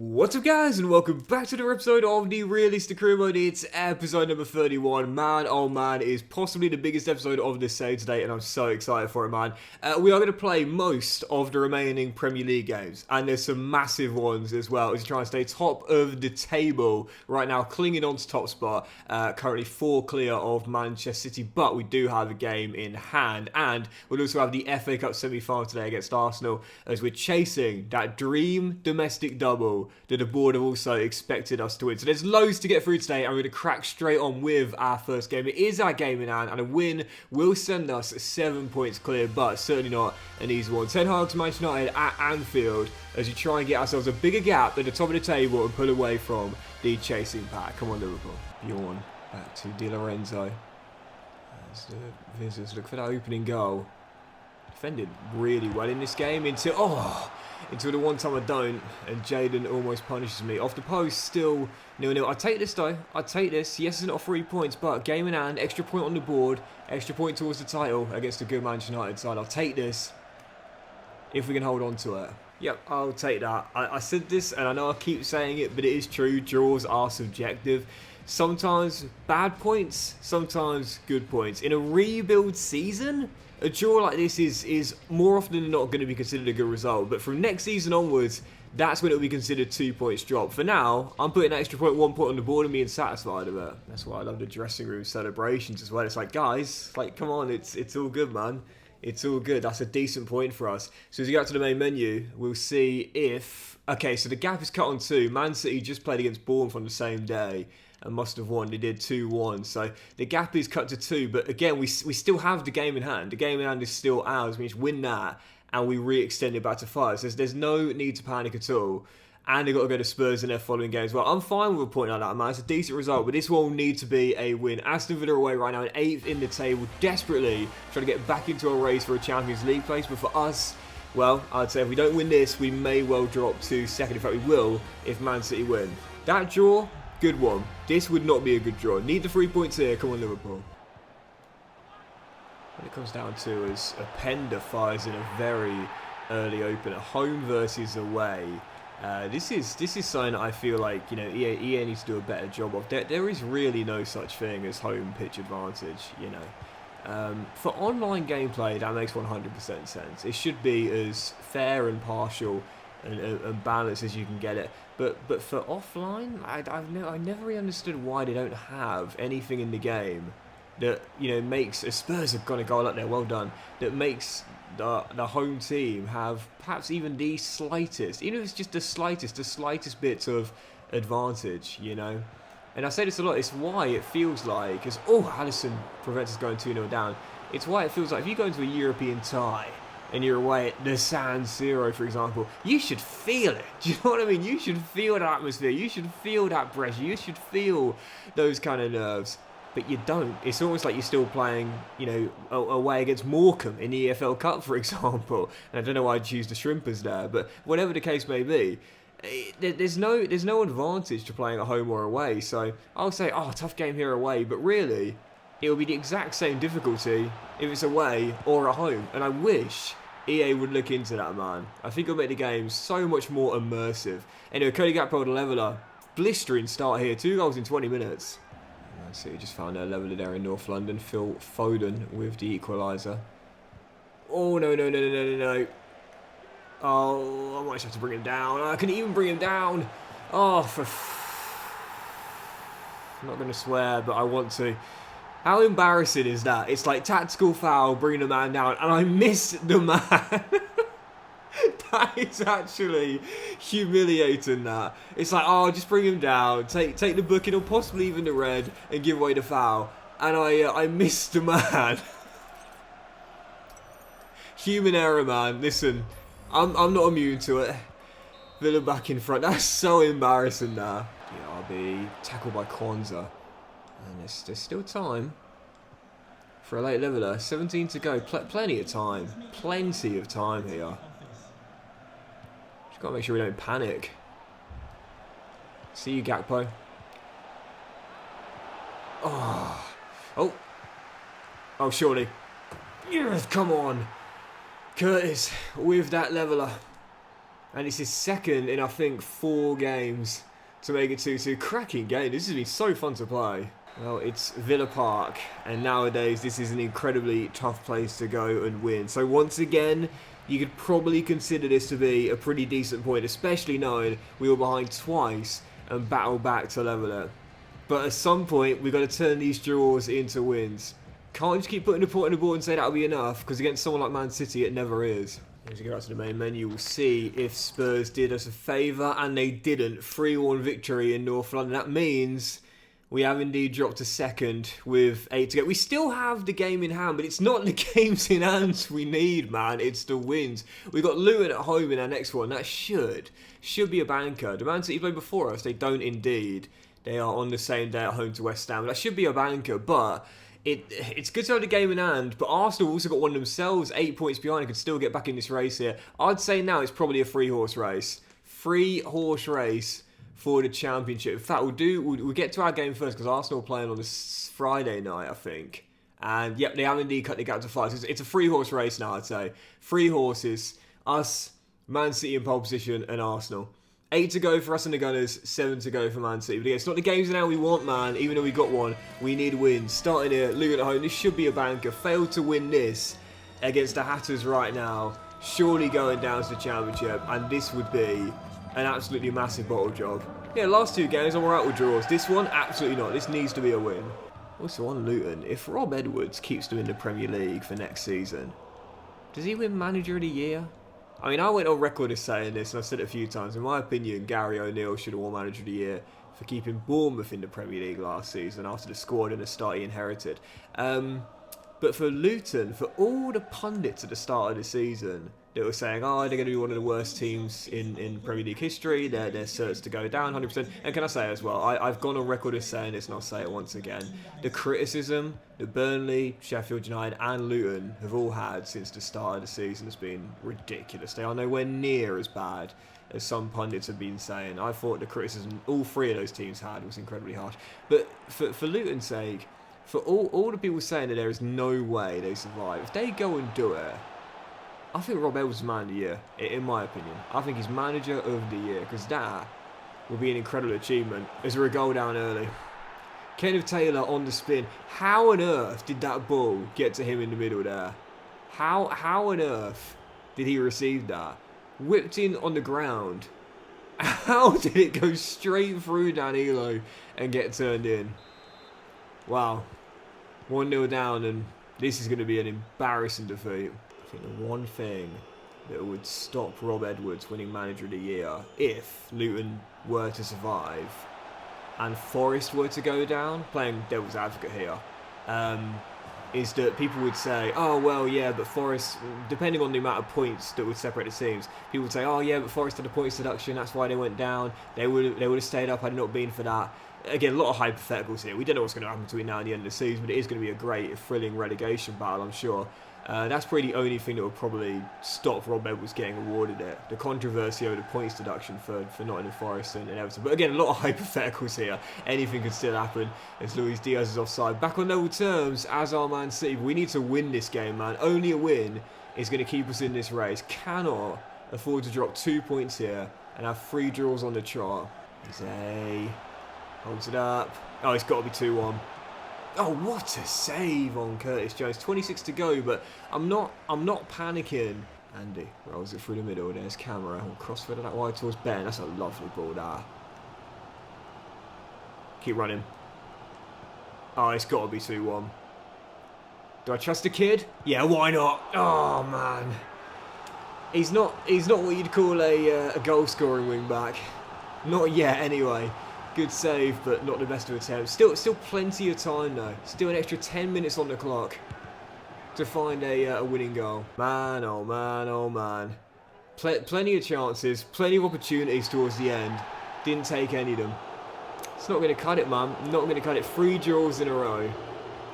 What's up guys and welcome back to another episode of the Realistic Career Mode. It's episode number 31. Man, oh man, it is possibly the biggest episode of this save today and I'm so excited for it, man. We are going to play most of the remaining Premier League games and there's some massive ones as well as you try and stay top of the table right now, clinging on to top spot, currently 4 clear of Manchester City, but we do have a game in hand and we'll also have the FA Cup semi-final today against Arsenal as we're chasing that dream domestic double that the board have also expected us to win. So there's loads to get through today and we're going to crack straight on with our first game. It is our game in hand and a win will send us 7 points clear, but certainly not an easy one. Ten Hag to Manchester United at Anfield as you try and get ourselves a bigger gap at the top of the table and pull away from the chasing pack. Come on Liverpool. Bjorn back to Di Lorenzo as the visitors look for that opening goal. Defended really well in this game until the one time I don't, and Jaden almost punishes me. Off the post, still 0-0. I take this though, I take this. Yes, it's not 3 points, but game in hand, extra point on the board, extra point towards the title against a good Manchester United side. I'll take this if we can hold on to it. Yep, I'll take that. I said this, and I know I keep saying it, but it is true. Draws are subjective. Sometimes bad points, sometimes good points. In a rebuild season, a draw like this is more often than not going to be considered a good result. But from next season onwards, that's when it will be considered 2 points drop. For now, I'm putting an extra point, 1 point on the board and being satisfied with it. That's why I love the dressing room celebrations as well. It's like, guys, like, come on, it's all good, man. It's all good. That's a decent point for us. So as we go out to the main menu, we'll see if... Okay, so the gap is cut on 2. Man City just played against Bournemouth on the same day and must have won. They did 2-1. So the gap is cut to 2. But again, we still have the game in hand. The game in hand is still ours. We just win that and we re-extend it back to 5. So there's no need to panic at all. And they've got to go to Spurs in their following game as well. I'm fine with a point like that, man. It's a decent result, but this one will need to be a win. Aston Villa away right now in 8th in the table, desperately trying to get back into a race for a Champions League place. But for us, well, I'd say if we don't win this, we may well drop to 2nd. In fact, we will if Man City win. That draw, good one. This would not be a good draw. Need the 3 points here. Come on, Liverpool. What it comes down to is Openda fires in a very early opener. Home versus away. This is something that I feel like, you know, EA needs to do a better job of. There is really no such thing as home pitch advantage, you know. For online gameplay, that makes 100% sense. It should be as fair and partial and balanced as you can get it. But for offline, I never really understood why they don't have anything in the game that, you know, makes... Spurs have got a goal up there, well done. That makes the home team have perhaps even the slightest, even if it's just the slightest bits of advantage, you know. And I say this a lot, it's why it feels like, as Alisson prevents us going 2-0 down, it's why it feels like if you go into a European tie and you're away at the San Siro, for example, you should feel it. Do you know what I mean? You should feel that atmosphere, you should feel that pressure, you should feel those kind of nerves. But you don't. It's almost like you're still playing, you know, away against Morecambe in the EFL Cup, for example. And I don't know why I'd choose the Shrimpers there, but whatever the case may be, there's no advantage to playing at home or away. So I'll say, tough game here away, but really, it will be the exact same difficulty if it's away or at home. And I wish EA would look into that, man. I think it'll make the game so much more immersive. Anyway, Cody Gakpo, the leveller, blistering start here. 2 goals in 20 minutes. City just found their leveller there in North London. Phil Foden with the equaliser. Oh, no. Oh, I might have to bring him down. I couldn't even bring him down. Oh, I'm not going to swear, but I want to. How embarrassing is that? It's like tactical foul, bringing the man down, and I missed the man. That is actually humiliating, that. It's like, just bring him down, take the booking or possibly even the red and give away the foul. And I missed the man. Human error, man. Listen, I'm not immune to it. Villa back in front. That's so embarrassing, that. DRB, tackled by Kwanzaa. And there's still time for a late leveller. 17 to go. Plenty of time. Plenty of time here. Got to make sure we don't panic. See you, Gakpo. Oh, surely. Yes, come on. Curtis with that leveller. And it's his second in, I think, 4 games to make it 2-2. Cracking game. This has been so fun to play. Well, it's Villa Park, and nowadays this is an incredibly tough place to go and win. So once again, you could probably consider this to be a pretty decent point, especially knowing we were behind twice and battled back to level it. But at some point, we've got to turn these draws into wins. Can't just keep putting the point on the board and say that'll be enough, because against someone like Man City, it never is. As you go out to the main menu, we'll see if Spurs did us a favour, and they didn't. 3-1 victory in North London. That means we have indeed dropped to second with 8 to go. We still have the game in hand, but it's not the games in hand we need, man. It's the wins. We've got Luton at home in our next one. That should be a banker. The Man City played before us. They don't indeed. They are on the same day at home to West Ham. That should be a banker, but it's good to have the game in hand. But Arsenal also got one themselves, 8 points behind, and could still get back in this race here. I'd say now it's probably a 3-horse race. 3-horse race for the championship. In fact, we'll get to our game first, because Arsenal are playing on this Friday night, I think. And yep, they have indeed cut the gap to 5. So it's a 3-horse race now, I'd say. 3 horses, us, Man City in pole position, and Arsenal. 8 to go for us and the Gunners, 7 to go for Man City. But yeah, it's not the games now we want, man. Even though we got one, we need wins. Starting here, Luton at home. This should be a banker. Failed to win this against the Hatters right now. Surely going down to the championship. And this would be an absolutely massive bottle job. Yeah, last 2 games, I'm alright with draws. This one, absolutely not. This needs to be a win. Also on Luton, if Rob Edwards keeps doing the Premier League for next season, does he win Manager of the Year? I mean, I went on record as saying this, and I've said it a few times. In my opinion, Gary O'Neill should have won Manager of the Year for keeping Bournemouth in the Premier League last season after the squad and the start he inherited. But for Luton, for all the pundits at the start of the season that were saying, oh, they're going to be one of the worst teams in Premier League history, they're certs to go down 100%. And can I say as well, I've gone on record as saying this, and I'll say it once again, the criticism that Burnley, Sheffield United and Luton have all had since the start of the season has been ridiculous. They are nowhere near as bad as some pundits have been saying. I thought the criticism all 3 of those teams had was incredibly harsh. But for Luton's sake, for all the people saying that there is no way they survive, if they go and do it, I think Rob Edwards is man of the year, in my opinion. I think he's manager of the year, because that will be an incredible achievement as we're a goal down early. Kenneth Taylor on the spin. How on earth did that ball get to him in the middle there? How on earth did he receive that? Whipped in on the ground. How did it go straight through Danilo and get turned in? Wow. 1-0 down, and this is going to be an embarrassing defeat. I think the one thing that would stop Rob Edwards winning Manager of the Year, if Luton were to survive and Forest were to go down, playing devil's advocate here, is that people would say, oh, well, yeah, but Forest, depending on the amount of points that would separate the teams, people would say, oh, yeah, but Forest had a points deduction, that's why they went down, they would have stayed up had it not been for that. Again, a lot of hypotheticals here. We don't know what's going to happen between now and the end of the season, but it is going to be a great, thrilling relegation battle, I'm sure. That's probably the only thing that will probably stop Rob Edwards getting awarded it. The controversy over the points deduction for Nottingham Forest and Everton. But again, a lot of hypotheticals here. Anything could still happen as Luis Diaz is offside. Back on level terms as our Man City. But we need to win this game, man. Only a win is going to keep us in this race. Cannot afford to drop 2 points here and have 3 draws on the trot. Zay holds it up. Oh, it's got to be 2-1. Oh, what a save on Curtis Jones. 26 to go, but I'm not panicking. Andy rolls it through the middle. There's Camera. Crossfield of that wide towards Ben. That's a lovely ball there. Keep running. Oh, it's got to be 2-1. Do I trust the kid? Yeah, why not? Oh, man. He's not what you'd call a goal-scoring wing-back. Not yet, anyway. Good save, but not the best of attempts. Still plenty of time, though. Still an extra 10 minutes on the clock to find a winning goal. Man, oh man, oh man. Plenty of chances, plenty of opportunities towards the end. Didn't take any of them. It's not going to cut it, man. Not going to cut it. 3 draws in a row.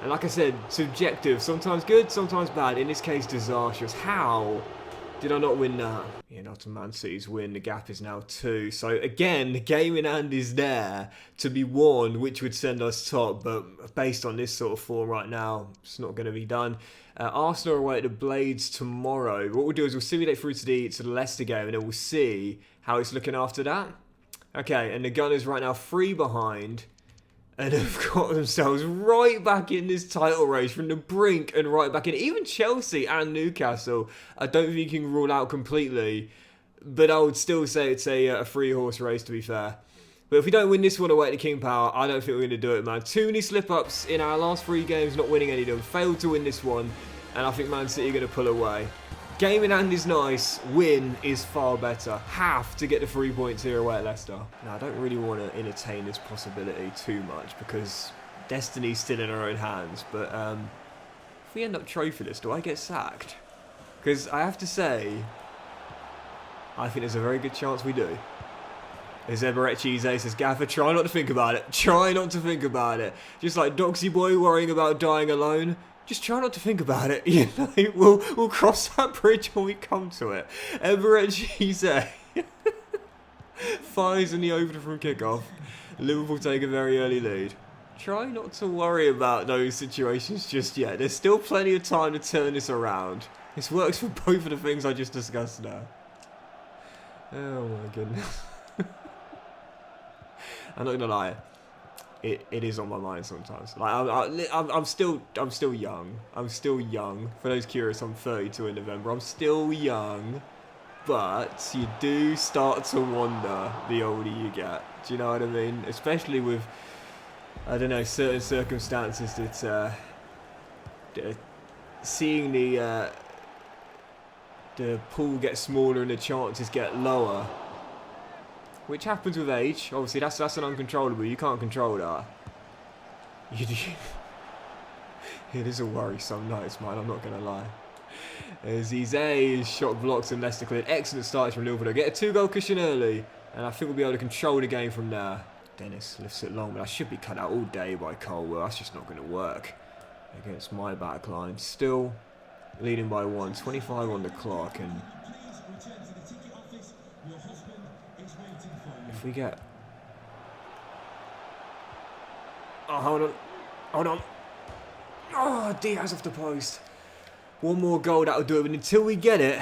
And like I said, subjective. Sometimes good, sometimes bad. In this case, disastrous. How Did I not win that? Yeah, not a Man City's win. The gap is now 2. So again, the game in hand is there to be won, which would send us top. But based on this sort of form right now, it's not going to be done. Arsenal are away at the Blades tomorrow. What we'll do is we'll simulate through to the Leicester game, and then we'll see how it's looking after that. Okay, and the Gunners right now 3 behind. And have got themselves right back in this title race from the brink and right back in. Even Chelsea and Newcastle, I don't think you can rule out completely. But I would still say it's a 3-horse race, to be fair. But if we don't win this one away at the King Power, I don't think we're going to do it, man. Too many slip-ups in our last 3 games, not winning any of them. Failed to win this one, and I think Man City are going to pull away. Game in hand is nice, win is far better. Have to get the 3 points here away at Leicester. Now, I don't really want to entertain this possibility too much because destiny's still in our own hands. But if we end up trophyless, do I get sacked? Because I have to say, I think there's a very good chance we do. As Eberechi says, Gaffer, try not to think about it. Try not to think about it. Just like Doxy Boy worrying about dying alone. Just try not to think about it. You know, we'll cross that bridge when we come to it. Eberechi fires in the opener from kickoff. Liverpool take a very early lead. Try not to worry about those situations just yet. There's still plenty of time to turn this around. This works for both of the things I just discussed now. Oh my goodness. I'm not gonna lie, it is on my mind sometimes. Like I'm still young. I'm still young. For those curious, I'm 32 in November. I'm still young, but you do start to wonder the older you get. Do you know what I mean? Especially with, I don't know, certain circumstances that seeing the pool get smaller and the chances get lower. Which happens with age. Obviously, that's an uncontrollable. You can't control that. It is a worry some nights, man. I'm not going to lie. As Ize's shot blocks and Leicester cleared. Excellent start from Liverpool. Get a 2-goal cushion early. And I think we'll be able to control the game from there. Dennis lifts it long, but I should be cut out all day by Colwell. That's just not going to work against my back line. Still leading by 1. 25 on the clock. And if we get... Oh, hold on. Hold on. Oh, Diaz off the post. One more goal, that'll do it. But until we get it,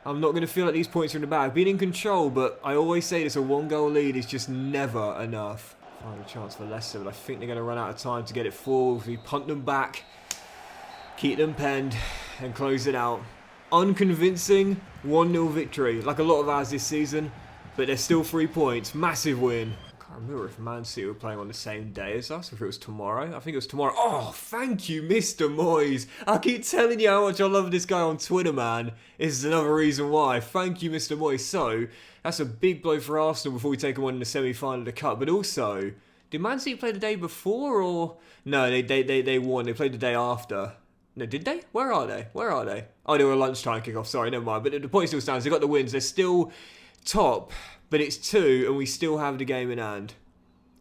I'm not going to feel like these points are in the bag. Being in control, but I always say this, a 1-goal lead is just never enough. Final chance for Leicester, but I think they're going to run out of time to get it forward. We punt them back, keep them penned, and close it out. Unconvincing 1-0 victory, like a lot of ours this season. But there's still 3 points. Massive win. I can't remember if Man City were playing on the same day as us, or if it was tomorrow. I think it was tomorrow. Oh, thank you, Mr. Moyes. I keep telling you how much I love this guy on Twitter, man. This is another reason why. Thank you, Mr. Moyes. So, that's a big blow for Arsenal before we take them on in the semi-final of the Cup. But also, did Man City play the day before, or... No, they won. They played the day after. No, did they? Where are they? Where are they? Oh, they were a lunchtime kickoff. Sorry, never mind. But the point still stands. They got the wins. They're still... top, but it's 2 and we still have the game in hand.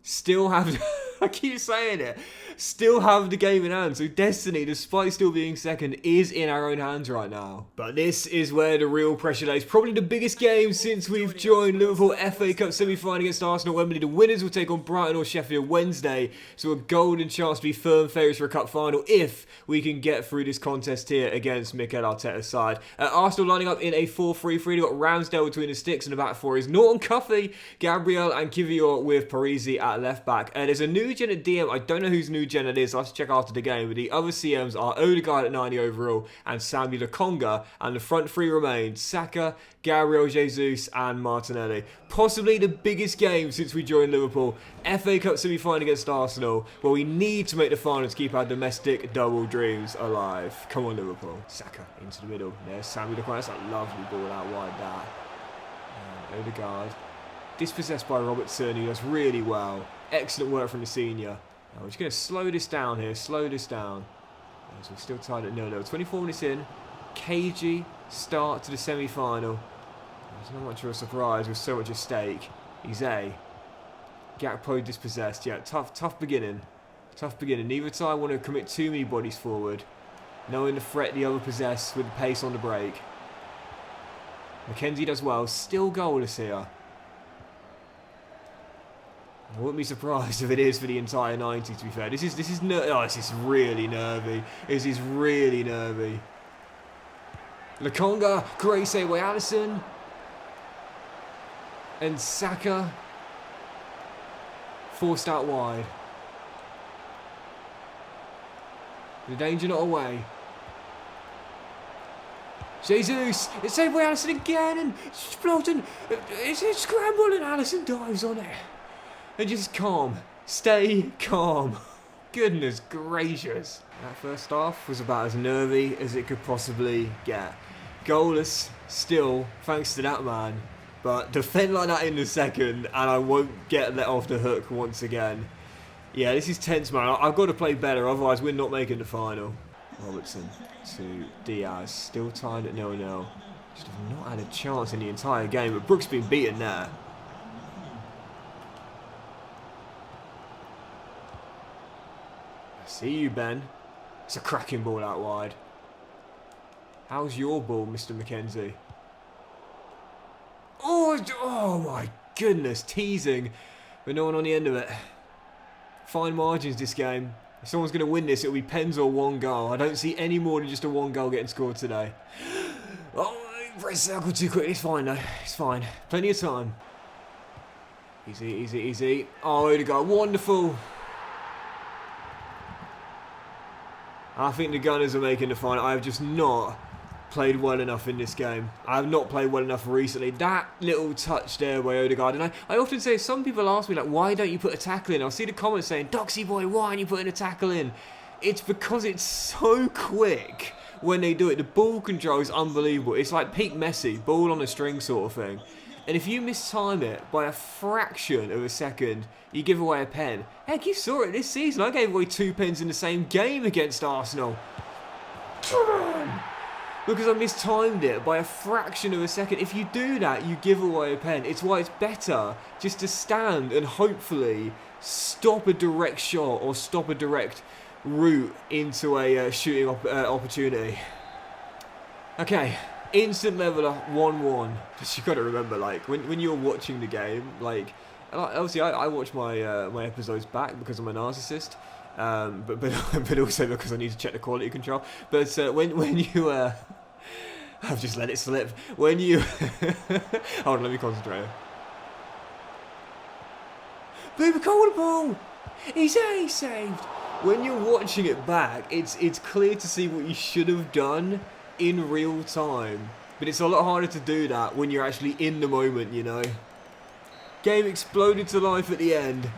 Still have... I keep saying it. Still have the game in hand. So Destiny, despite still being second, is in our own hands right now. But this is where the real pressure lays. Probably the biggest game since we've joined. Liverpool FA Cup semi-final against Arsenal Wembley. The winners will take on Brighton or Sheffield Wednesday. So a golden chance to be firm favourites for a cup final if we can get through this contest here against Mikel Arteta's side. Arsenal lining up in a 4-3-3. They've got Ramsdale between the sticks, and the back 4 is Norton Cuffy, Gabriel and Kivior with Parisi at left back. There's a new gen at DM. I don't know whose new gen it is. I'll have to check after the game. But the other CMs are Odegaard at 90 overall and Samuel Lokonga. And the front 3 remain Saka, Gabriel Jesus and Martinelli. Possibly the biggest game since we joined Liverpool. FA Cup semi-final against Arsenal, where we need to make the final to keep our domestic double dreams alive. Come on, Liverpool. Saka into the middle. There's Samuel Lokonga. That's a lovely ball out wide there. Odegaard. Dispossessed by Robertson, who does really well. Excellent work from the senior. We're just going to slow this down here. Slow this down. So we're still tied at 0-0. 24 minutes in. Cagey start to the semi-final. It's not much of a surprise with so much at stake. Ize. Gakpo dispossessed. Yeah, tough beginning. Tough beginning. Neither side want to commit too many bodies forward. Knowing the threat the other possess with the pace on the break. Mackenzie does well. Still goalless here. I wouldn't be surprised if it is for the entire 90, to be fair. This is really nervy. This is really nervy. Lokonga, great save by Allison. And Saka forced out wide. The danger not away. Jesus, it's saved by Allison again, and Floating, it's scrambled, and Allison dives on it. And just calm. Stay calm. Goodness gracious. That first half was about as nervy as it could possibly get. Goalless still, thanks to that man. But defend like that in the second, and I won't get let off the hook once again. Yeah, this is tense, man. I've got to play better, otherwise we're not making the final. Robertson to Diaz, still tied at 0-0. Just have not had a chance in the entire game, but Brooks been beaten there. I see you, Ben. It's a cracking ball out wide. How's your ball, Mr. McKenzie? Oh my goodness, teasing, but no one on the end of it. Fine margins this game. If someone's going to win this, it'll be pens or one goal. I don't see any more than just a one goal getting scored today. Oh, press circle too quick. It's fine though. It's fine. Plenty of time. Easy, easy, easy. Oh, Odegaard, wonderful. I think the Gunners are making the final. I have just not played well enough in this game. I have not played well enough recently. That little touch there by Odegaard. And I often say, some people ask me, like, why don't you put a tackle in? I'll see the comments saying, Doxy boy, why aren't you putting a tackle in? It's because it's so quick when they do it. The ball control is unbelievable. It's like peak Messi, ball on a string sort of thing. And if you mistime it by a fraction of a second, you give away a pen. Heck, you saw it this season. I gave away 2 pens in the same game against Arsenal. Because I mistimed it by a fraction of a second. If you do that, you give away a pen. It's why it's better just to stand and hopefully stop a direct shot or stop a direct route into a shooting opportunity. Okay. Instant leveler, 1-1. But you got to remember, like, when you're watching the game, like, obviously I watch my my episodes back because I'm a narcissist, but also because I need to check the quality control. But when you I've just let it slip. When you hold on, let me concentrate. Boomer call the ball. He's saved. When you're watching it back, it's clear to see what you should have done in real time, but it's a lot harder to do that when you're actually in the moment, you know. Game exploded to life at the end.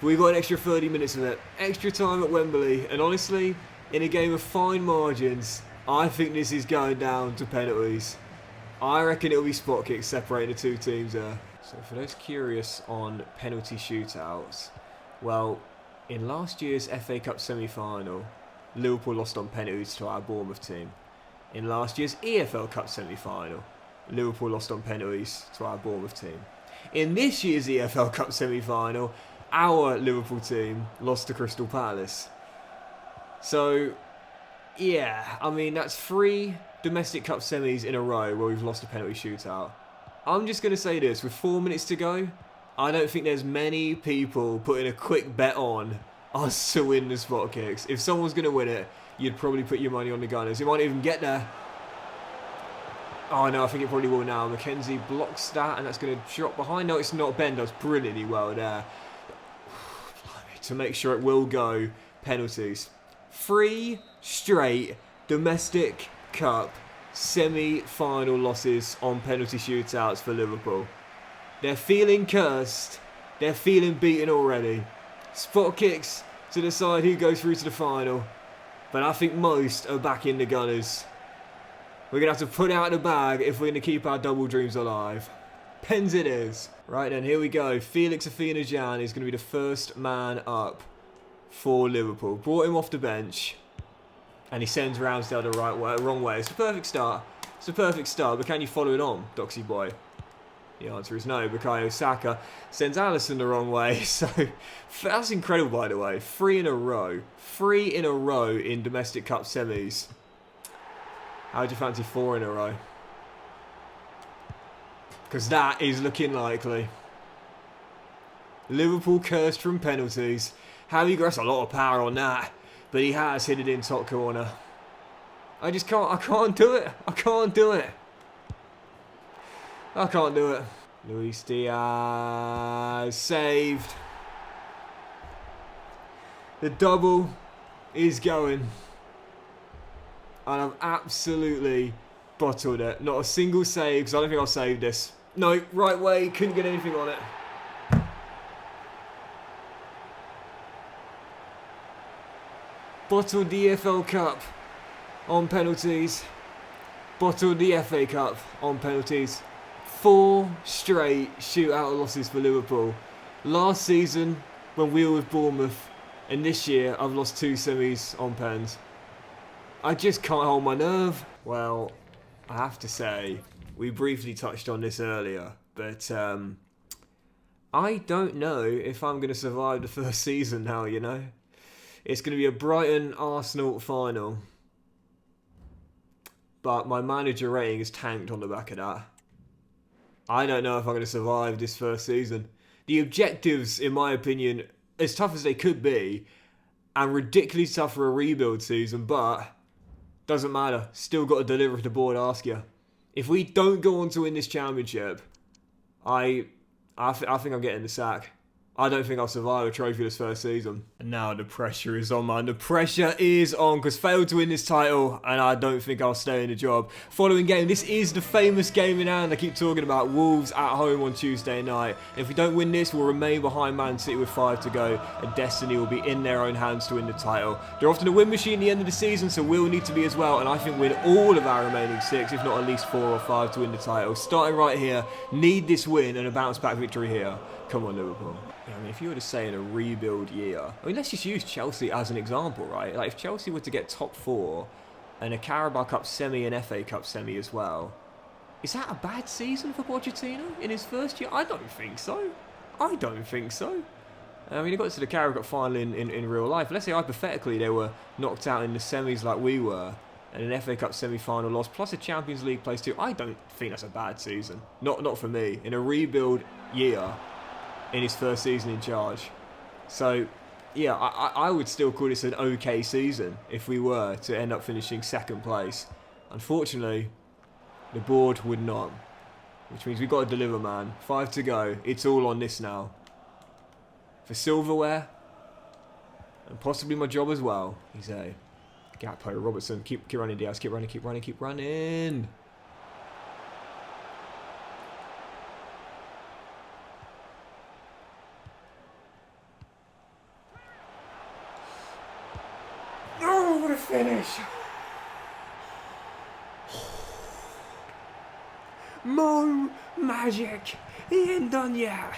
We got an extra 30 minutes of it, extra time at Wembley, and honestly, in a game of fine margins, I think this is going down to penalties. I reckon it'll be spot kicks separating the two teams there. So for those curious on penalty shootouts, well, in last year's FA Cup semi-final, Liverpool lost on penalties to our Bournemouth team. In last year's EFL Cup semi-final, Liverpool lost on penalties to our Bournemouth team. In this year's EFL Cup semi-final, our Liverpool team lost to Crystal Palace. So, yeah, I mean, that's 3 domestic cup semis in a row where we've lost a penalty shootout. I'm just going to say this, with 4 minutes to go, I don't think there's many people putting a quick bet on us to win the spot kicks. If someone's going to win it, you'd probably put your money on the Gunners. It might even get there. Oh no, I think it probably will now. Mackenzie blocks that, and that's going to drop behind. No, it's not. Ben does brilliantly well there to make sure it will go penalties. 3 straight domestic cup semi-final losses on penalty shootouts for Liverpool. They're feeling cursed. They're feeling beaten already. Spot kicks to decide who goes through to the final. But I think most are backing the Gunners. We're going to have to put out the bag if we're going to keep our double dreams alive. Pens it is. Right then, here we go. Felix Afena-Jan is going to be the first man up for Liverpool. Brought him off the bench. And he sends Ramsdale the wrong way. It's a perfect start. It's a perfect start. But can you follow it on, Doxy boy? The answer is no. Bukayo Saka sends Alisson the wrong way. So that's incredible, by the way. 3 in a row. 3 in a row in domestic cup semis. How would you fancy 4 in a row? Because that is looking likely. Liverpool cursed from penalties. Harry Grass a lot of power on that. But he has hit it in top corner. I can't do it. I can't do it. I can't do it. Luis Diaz saved. The double is going. And I've absolutely bottled it. Not a single save, because I don't think I'll save this. No, right way, couldn't get anything on it. Bottled the EFL Cup on penalties. Bottled the FA Cup on penalties. 4 straight shootout losses for Liverpool. Last season, when we were with Bournemouth, and this year, I've lost 2 semis on pens. I just can't hold my nerve. Well, I have to say, we briefly touched on this earlier, but I don't know if I'm going to survive the first season now, you know. It's going to be a Brighton-Arsenal final. But my manager rating is tanked on the back of that. I don't know if I'm going to survive this first season. The objectives, in my opinion, as tough as they could be, and ridiculously tough for a rebuild season, but doesn't matter. Still got to deliver if the board asks you. If we don't go on to win this championship, I think I'm getting the sack. I don't think I'll survive a trophy this first season. And now the pressure is on, man. The pressure is on, because failed to win this title, and I don't think I'll stay in the job. Following game, this is the famous game in hand I keep talking about. Wolves at home on Tuesday night. And if we don't win this, we'll remain behind Man City with 5 to go, and destiny will be in their own hands to win the title. They're often a win machine at the end of the season, so we'll need to be as well. And I think win all of our remaining 6, if not at least 4 or 5 to win the title. Starting right here, need this win and a bounce back victory here. Come on, Liverpool. I mean, if you were to say in a rebuild year, I mean, let's just use Chelsea as an example, right? Like, if Chelsea were to get top 4 and a Carabao Cup semi and FA Cup semi as well, is that a bad season for Pochettino in his first year? I don't think so. I don't think so. I mean, he got to the Carabao Cup final in real life. Let's say hypothetically they were knocked out in the semis like we were, and an FA Cup semi-final loss, plus a Champions League place too. I don't think that's a bad season. Not for me. In a rebuild year, in his first season in charge. So, yeah, I would still call this an okay season if we were to end up finishing 2nd place. Unfortunately, the board would not. Which means we've got to deliver, man. 5 to go. It's all on this now. For silverware, and possibly my job as well. He's a Gakpo, Robertson. Keep running, Diaz. Keep running, keep running, keep running. Oh, what a finish! Mo Magic! He ain't done yet!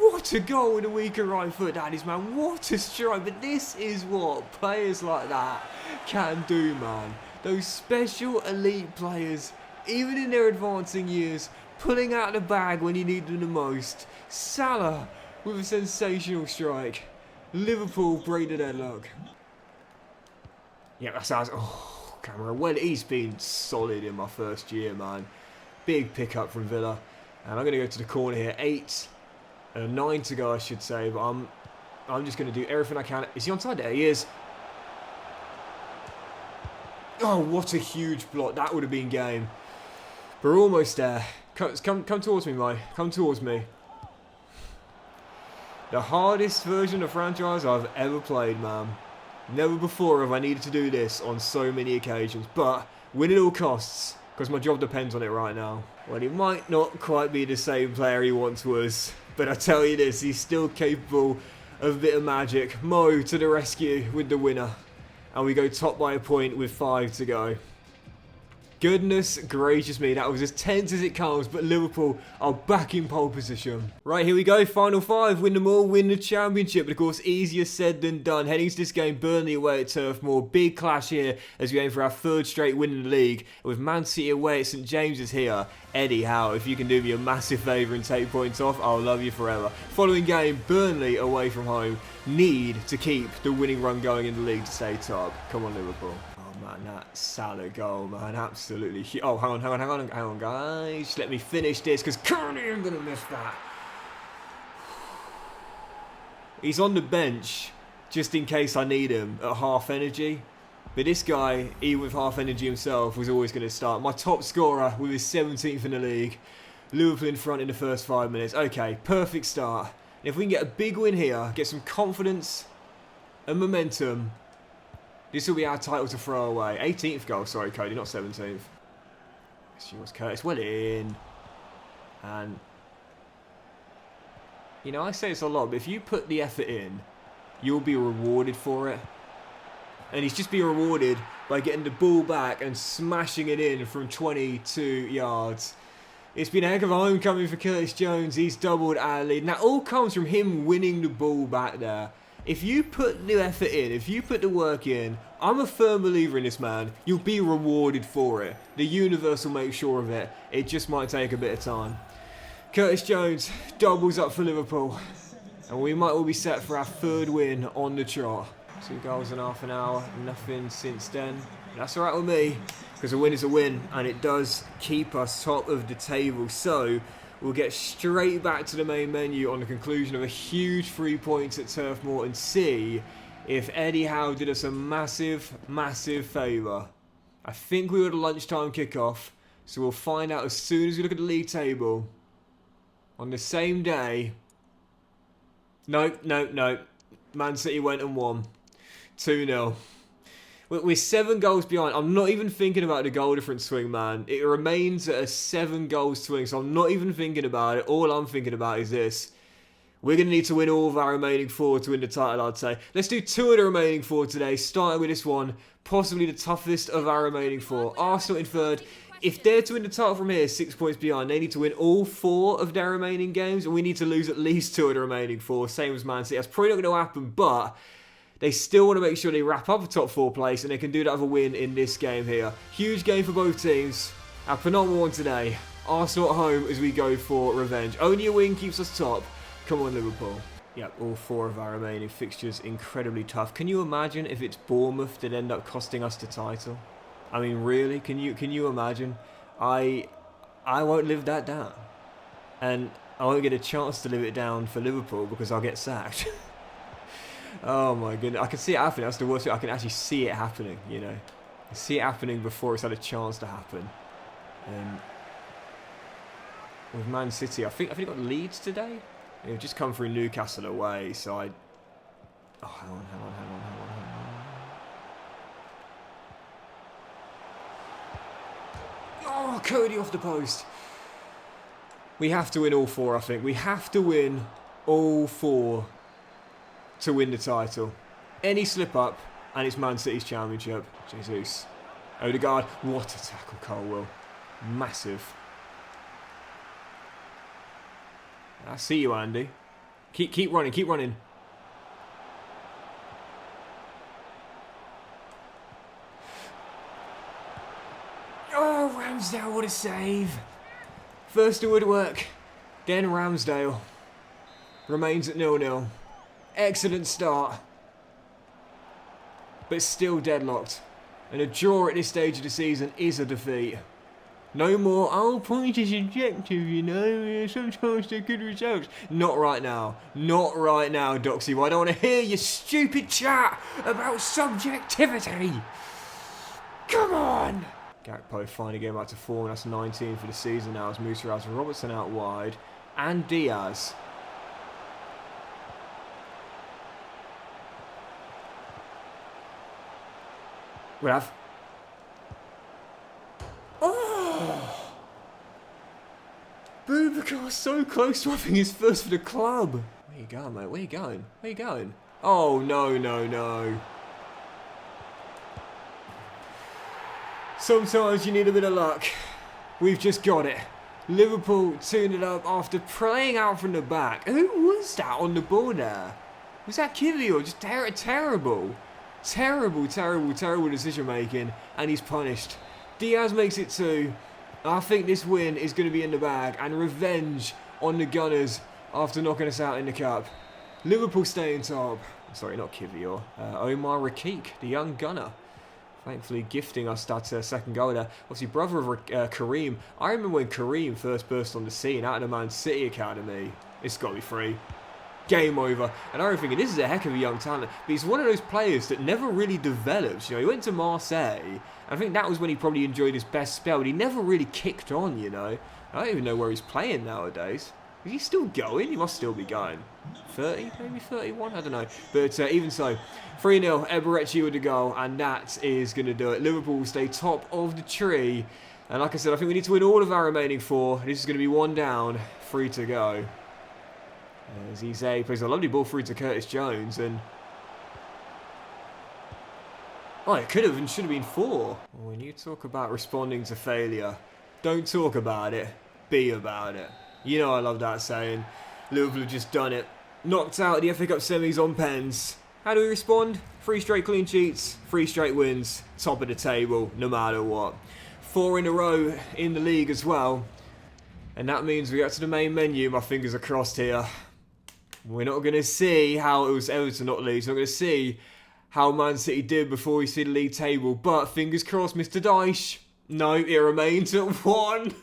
What a goal in a weaker right foot that is, man. What a strike. But this is what players like that can do, man. Those special elite players, even in their advancing years, pulling out the bag when you need them the most. Salah with a sensational strike. Liverpool break the deadlock. Yeah, that sounds... Oh, Cameron. Well, he's been solid in my first year, man. Big pickup from Villa. And I'm going to go to the corner here. 8 and 9 to go, I should say. But I'm just going to do everything I can. Is he onside there? He is. Oh, what a huge block. That would have been game. We're almost there. Come towards me, Mo. Come towards me. The hardest version of franchise I've ever played, man. Never before have I needed to do this on so many occasions. But win at all costs, because my job depends on it right now. Well, he might not quite be the same player he once was. But I tell you this, he's still capable of a bit of magic. Mo to the rescue with the winner. And we go top by a point with 5 to go. Goodness gracious me, that was as tense as it comes, but Liverpool are back in pole position. Right, here we go, final 5, win them all, win the championship, but of course easier said than done. Heading to this game, Burnley away at Turf Moor, big clash here as we aim for our 3rd straight win in the league. With Man City away at St James's here, Eddie Howe, if you can do me a massive favour and take points off, I'll love you forever. Following game, Burnley away from home, need to keep the winning run going in the league to stay top. Come on, Liverpool. man, that Salah goal, man, absolutely huge. Oh, hang on, guys. Let me finish this, because currently I'm going to miss that. He's on the bench, just in case I need him at half energy. But this guy, even with half energy himself, was always going to start. My top scorer with his 17th in the league. Liverpool in front in the first 5 minutes. Okay, perfect start. And if we can get a big win here, get some confidence and momentum, this will be our title to throw away. 18th goal, sorry, Cody, not 17th. It's yours, Curtis. Well in. And, you know, I say this a lot, but if you put the effort in, you'll be rewarded for it. And he's just being rewarded by getting the ball back and smashing it in from 22 yards. It's been a heck of a homecoming for Curtis Jones. He's doubled our lead. And that all comes from him winning the ball back there. If you put the effort in, if you put the work in, I'm a firm believer in this, man. You'll be rewarded for it. The universe will make sure of it. It just might take a bit of time. Curtis Jones doubles up for Liverpool. And we might all be set for our 3rd win on the trot. 2 goals in half an hour, nothing since then. That's alright with me, because a win is a win, and it does keep us top of the table. So, we'll get straight back to the main menu on the conclusion of a huge 3 points at Turf Moor and see if Eddie Howe did us a massive, massive favour. I think we were at a lunchtime kickoff, so we'll find out as soon as we look at the league table. On the same day... Nope. Man City went and won. 2-0. We're 7 goals behind. I'm not even thinking about the goal difference swing, man. It remains at a 7 goals swing, so I'm not even thinking about it. All I'm thinking about is this. We're going to need to win all of our remaining 4 to win the title, I'd say. Let's do 2 of the remaining 4 today, starting with this one. Possibly the toughest of our remaining 4. Arsenal in 3rd. If they're to win the title from here, 6 points behind, they need to win all 4 of their remaining games, and we need to lose at least 2 of the remaining 4, same as Man City. That's probably not going to happen, but they still want to make sure they wrap up a top 4 place, and they can do that with a win in this game here. Huge game for both teams. Our penultimate one today. Arsenal at home as we go for revenge. Only a win keeps us top. Come on, Liverpool. Yep, all 4 of our remaining fixtures incredibly tough. Can you imagine if it's Bournemouth that end up costing us the title? I mean, really? Can you imagine? I won't live that down. And I won't get a chance to live it down for Liverpool because I'll get sacked. Oh my goodness. I can see it happening. That's the worst thing. I can actually see it happening, you know. I see it happening before it's had a chance to happen. With Man City, I think they got Leeds today. They've just come through Newcastle away, so I... Oh, hang on. Oh, Cody off the post. We have to win all 4, I think. We have to win all 4 to win the title. Any slip up, and it's Man City's championship. Jesus. Odegaard, what a tackle, Colwell. Massive. I see you, Andy. Keep running. Oh, Ramsdale, what a save. First to Woodwork, then Ramsdale. Remains at 0-0. Excellent start. But still deadlocked. And a draw at this stage of the season is a defeat. No more, oh, point is objective, you know, sometimes they're good results. Not right now. Not right now, Doxy. I don't want to hear your stupid chat about subjectivity. Come on! Gakpo finally getting back to form. That's 19 for the season now as Musa has Robertson out wide. And Diaz. We have... Oh! Boubacar so close to having his first for the club. Where you going, mate? Where you going? Where you going? Oh, no. Sometimes you need a bit of luck. We've just got it. Liverpool tuned it up after playing out from the back. Who was that on the ball there? Was that Kivior? Just terrible. Terrible decision making. And he's punished. Diaz makes it 2. I think this win is going to be in the bag. And revenge on the Gunners after knocking us out in the cup. Liverpool staying top. Sorry, not Kivior. Omar Rakik, the young gunner. Thankfully gifting us that second goal there. Obviously brother of Kareem. I remember when Kareem first burst on the scene out of the Man City Academy. It's got to be free. Game over. And I was thinking, this is a heck of a young talent. But he's one of those players that never really develops. You know, he went to Marseille. And I think that was when he probably enjoyed his best spell. But he never really kicked on, you know. I don't even know where he's playing nowadays. Is he still going? He must still be going. 30, maybe 31? I don't know. But even so, 3-0, Eberechi with the goal, and that is going to do it. Liverpool will stay top of the tree. And like I said, I think we need to win all of our remaining 4. This is going to be 1 down, 3 to go. As Eze plays a lovely ball through to Curtis Jones, and... oh, it could have and should have been 4. When you talk about responding to failure, don't talk about it, be about it. You know I love that saying. Liverpool have just done it. Knocked out the FA Cup semis on pens. How do we respond? 3 straight clean sheets, 3 straight wins, top of the table, no matter what. 4 in a row in the league as well. And that means we get to the main menu. My fingers are crossed here. We're not going to see how it was Everton, not Leeds. We're not going to see how Man City did before we see the league table. But fingers crossed, Mr. Dyche. No, it remains at 1.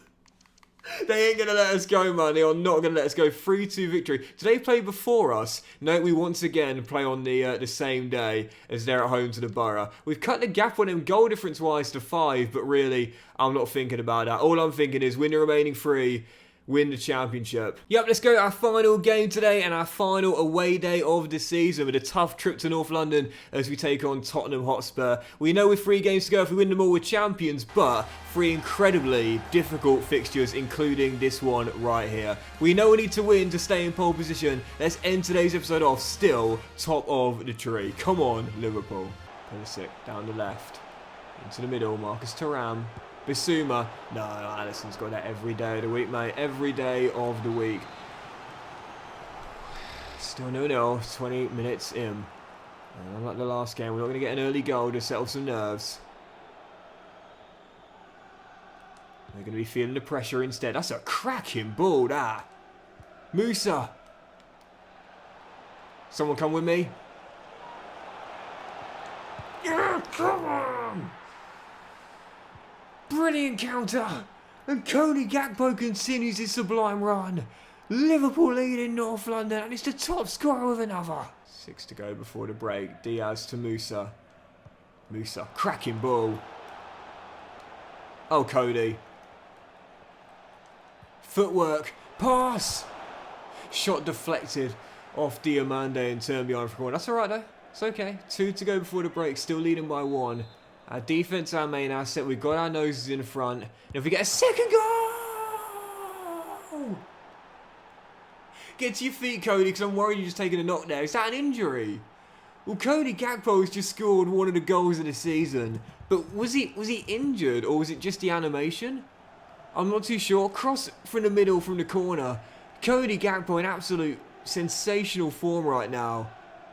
They ain't going to let us go, man. They are not going to let us go. 3-2 victory. Did they play before us? No, we once again play on the same day as they're at home to the Borough. We've cut the gap on them goal difference-wise to 5, but really, I'm not thinking about that. All I'm thinking is win the remaining 3, win the championship. Yep, let's go. Our final game today and our final away day of the season with a tough trip to North London as we take on Tottenham Hotspur. We know with 3 games to go, if we win them all, we're champions, but 3 incredibly difficult fixtures, including this one right here. We know we need to win to stay in pole position. Let's end today's episode off still top of the tree. Come on, Liverpool. Pulisic down the left. Into the middle, Marcus Thuram. Bissouma. No, Alisson's got that every day of the week, mate. Every day of the week. Still 0-0, 20 minutes in. And unlike the last game, we're not going to get an early goal to settle some nerves. They're going to be feeling the pressure instead. That's a cracking ball, that. Musa. Someone come with me. Yeah, come on. Brilliant counter, and Cody Gakpo continues his sublime run. Liverpool lead in North London, and it's the top scorer with another. 6 to go before the break. Diaz to Musa. Musa, cracking ball. Oh, Cody. Footwork, pass. Shot deflected off Diamande and turned behind for a corner. That's all right though. It's okay. 2 to go before the break. Still leading by 1. Our defense, our main asset. We've got our noses in front. And if we get a second goal! Get to your feet, Cody, because I'm worried you're just taking a knock there. Is that an injury? Well, Cody Gakpo has just scored one of the goals of the season. But was he injured, or was it just the animation? I'm not too sure. Cross from the middle, from the corner. Cody Gakpo in absolute sensational form right now.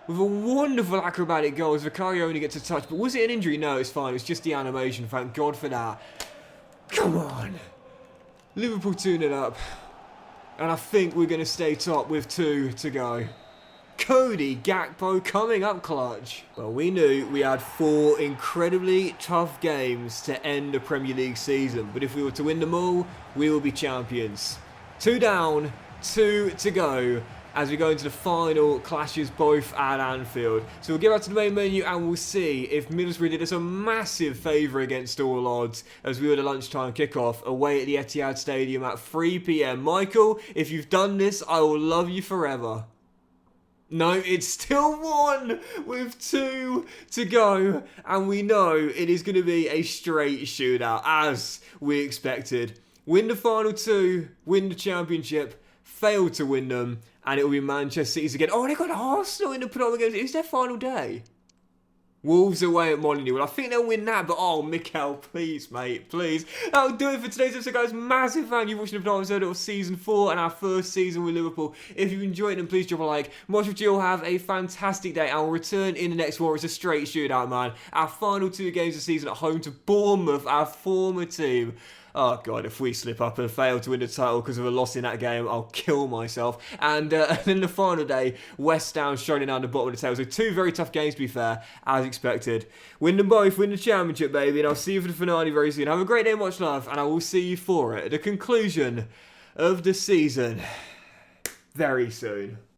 With a wonderful acrobatic goal as Vicario only gets a touch. But was it an injury? No, it's fine. It's just the animation. Thank God for that. Come on. Liverpool 2-0 up. And I think we're going to stay top with 2 to go. Cody Gakpo coming up clutch. Well, we knew we had 4 incredibly tough games to end the Premier League season. But if we were to win them all, we will be champions. 2 down, 2 to go. As we go into the final clashes both at Anfield. So we'll get back to the main menu and we'll see if Middlesbrough did us a massive favour against all odds as we were the lunchtime kickoff away at the Etihad Stadium at 3 PM. Michael, if you've done this, I will love you forever. No, it's still 1 with 2 to go. And we know it is going to be a straight shootout as we expected. Win the final 2, win the championship, fail to win them. And it will be Manchester City's again. Oh, they got Arsenal in the penultimate games. It's their final day. Wolves away at Molineux. Well, I think they'll win that. But, oh, Mikel, please, mate, please. That'll do it for today's episode, guys. Massive fan. You're watching the penultimate episode of Season 4 and our first season with Liverpool. If you've enjoyed it, then please drop a like. Much of you will have a fantastic day. And we'll return in the next one. It's a straight shootout, man. Our final 2 games of the season at home to Bournemouth, our former team. Oh god, if we slip up and fail to win the title because of a loss in that game, I'll kill myself. And then the final day, West Ham struggling down the bottom of the table. So 2 very tough games, to be fair, as expected. Win them both, win the championship, baby. And I'll see you for the finale very soon. Have a great day, much love, and I will see you for it. The conclusion of the season very soon.